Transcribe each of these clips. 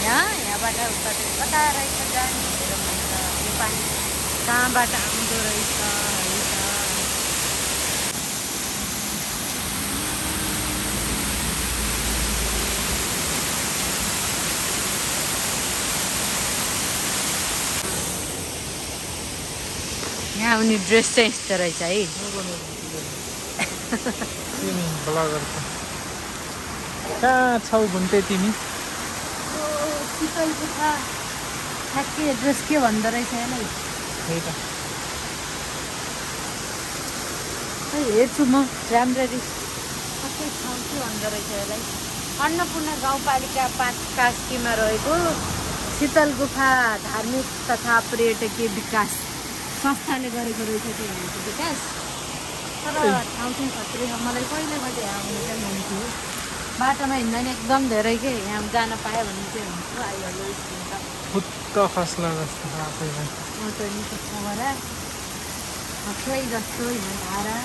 यहाँबाट उता कता रहेछ जाने हेरौँ भन्छ। यो पानी कहाँबाट आउँदो रहेछ यहाँ आउने ड्रेस चाहिँ यस्तो रहेछ है। कहाँ छौ घुम्टे तिमी? शीतल गुफा ठ्याक्कै ड्रेस के भन्दो रहेछ यसलाई? हेर्छु म राम्ररी सबै ठाउँ के भन्दो रहेछ यसलाई। अन्नपूर्ण गाउँपालिका 5 कास्कीमा रहेको शीतल गुफा धार्मिक तथा पर्यटकीय विकास संस्थाले गरेको रहेछ त्यो विकास। तर ठाउँ चाहिँ खत्रै छ। मलाई पहिलेबाट यहाँ आउनु चाहिँ मन थियो। बाटोमा हिँड्दा नि एकदम धेरै के यहाँ जान पायो भने चाहिँ हुन्छ। आइहाल्यो फुत्क खस्ला जस्तो आफैलाई। त नि कस्तो गरा खस्लै जस्तो यहाँ धारा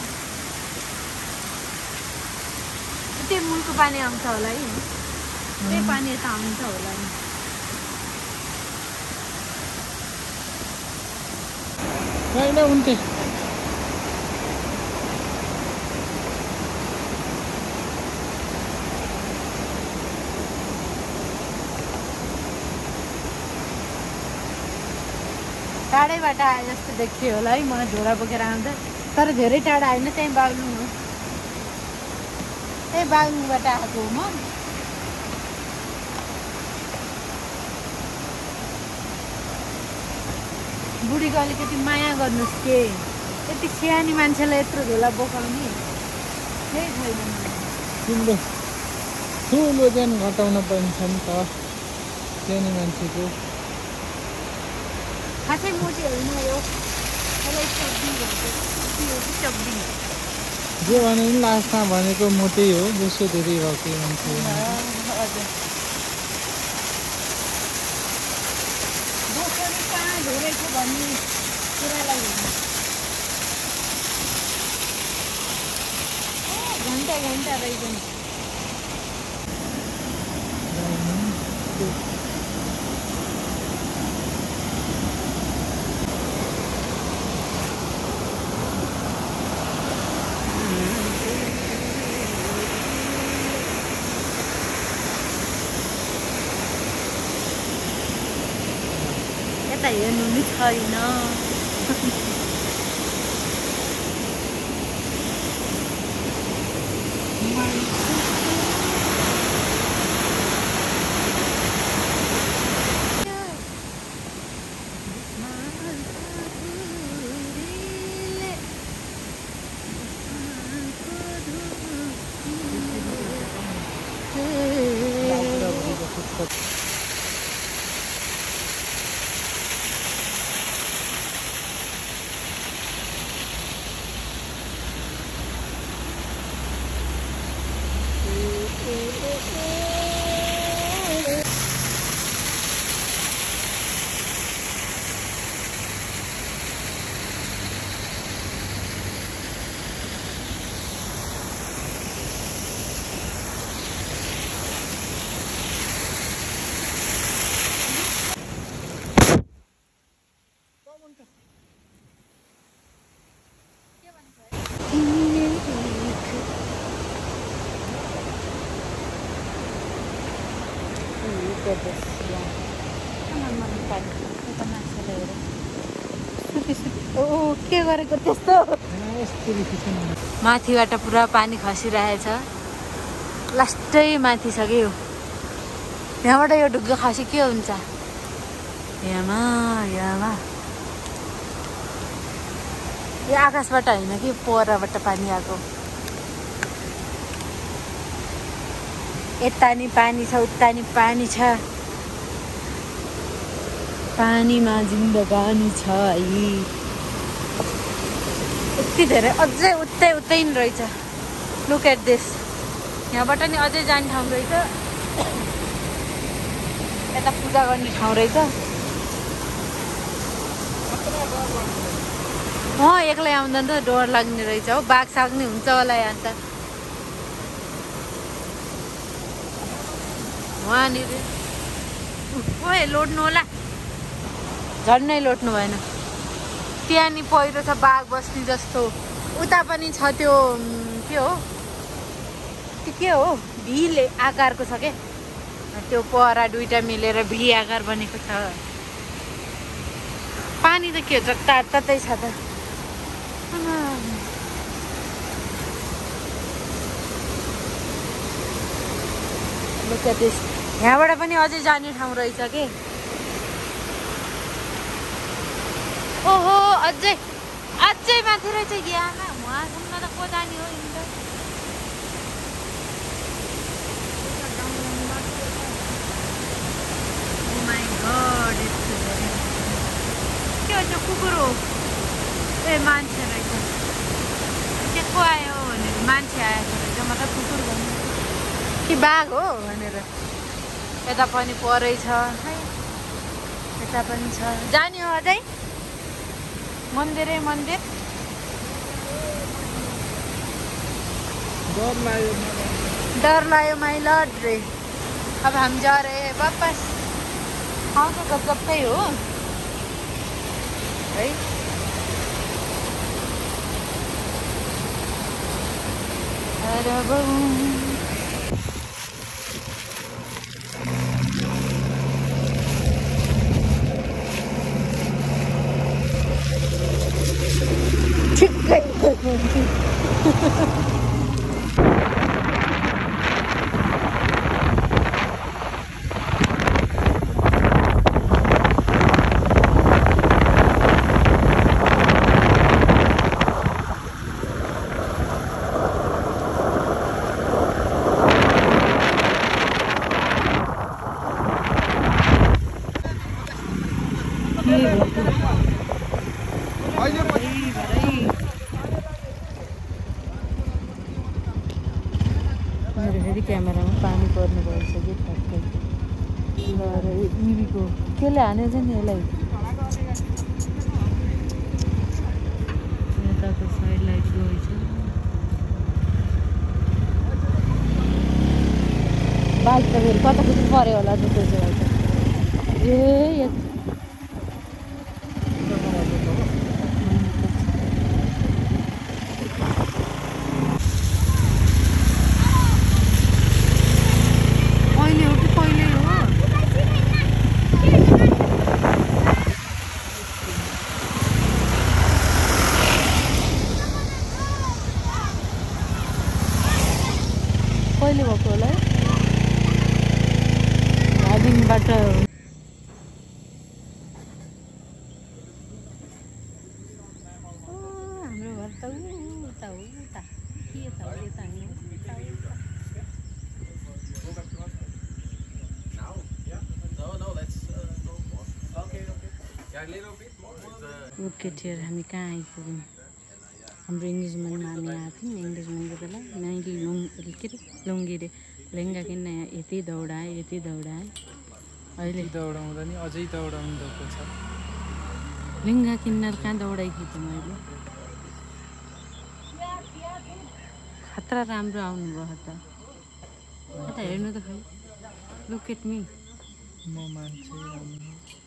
त्यही मूलको पानी आउँछ होला है। त्यही पानी यता आउँछ होला नि। होइन उन्ते टाढैबाट आए जस्तो देखियो होला है मलाई झोला बोकेर आउँदा। तर धेरै टाढा आएन, त्यहीँ बाग्लुङ हो। त्यही बाग्लुङबाट आएको हो म। बुढीको अलिकति माया गर्नुहोस् के, यति सानी मान्छेलाई यत्रो झोला बोकाउने केही छैन। ठुलो ठुलो ज्यान घटाउन पाइन्छ नि त सानो मान्छेको। खासै मोटी होइन यो, यसलाई चब्बी भन्छ। चब्बी जे भने पनि लास्टमा भनेको मोटै हो, जसो धेरै भएको मान्छे। हजुर बोसरी कहाँ धेरै छ भन्ने कुरालाई घन्टा घन्टा रहिगयो। यता हेर्नु नि छैन। के गरेको त्यस्तो माथिबाट पुरा पानी खसिरहेछ। लास्टै माथि छ कि यो, यहाँबाट यो ढुङ्गा खसी के हुन्छ? यहाँमा यो आकाशबाट होइन कि परबाट पानी आएको। यता नि पानी छ, उता नि पानी छ। पानीमा जिन्दगानी छ है। यति धेरै अझै उतै नि रहेछ। Look at this. यहाँबाट नि अझै जाने ठाउँ रहेछ। यता पूजा गर्ने ठाउँ रहेछ। एक्लै आउँदैन त डर लाग्ने रहेछ हो। बाघ साग नि हुन्छ होला यहाँ त। वहाँनिर ओए लोड्नु होला झन्नै लोड्नु भएन त्यहाँ नि पहिरो छ बाघ बस्ने जस्तो उता पनि छ त्यो के हो भीले आकारको छ के त्यो पहरा दुईटा मिलेर भी आकार बनेको छ पानी त के जता ततै छ त यहाँबाट पनि अझै जाने ठाउँ रहेछ के ओहो अझै माथि रहेछ यहाँ उहाँसम्म त को जाने हो के हो त्यो कुकुर हो ए मान्छे रहेछ त्यो को आयो भनेर मान्छे आएको रहेछ मतलब कुकुर भन्नु कि बाघ हो भनेर यता पनि परै छ है यता पनि छ जाने हो अझै मन्दिरै मन्दिर डर लाग्यो माई लर्ड रे अब हम जा रहे हैं वापस हाँ तो गप्पै हो है फेरि क्यामेरामा पानी पर्नु भइसक्यो ठ्याक्कै ल इभीको केले हानेछ नि यसलाई यताको साइड लाइट गएछ बाइक त फेरि कता कति पऱ्यो होला त्यसो भए ए कहिले भएको होला दार्जिलिङबाट हाम्रो घर त उता हो उता के त हो यता ओके थिएर हामी कहाँ आइपुग्यौँ हाम्रो इङ्गेजमेन्टमा हामी आएको थियौँ इङ्गेजमेन्टको बेला नाइली के अरे लुङ्गी रे लेहेङ्गा किन्न यति दौडाएँ अहिले दौडाउँदा नि अझै दौडाउनु भएको छ लेहेङ्गा किन्न कहाँ दौडाएकी थिएँ मैले खतरा राम्रो आउनुभयो त हेर्नु त खै लुक एट मी म मान्छे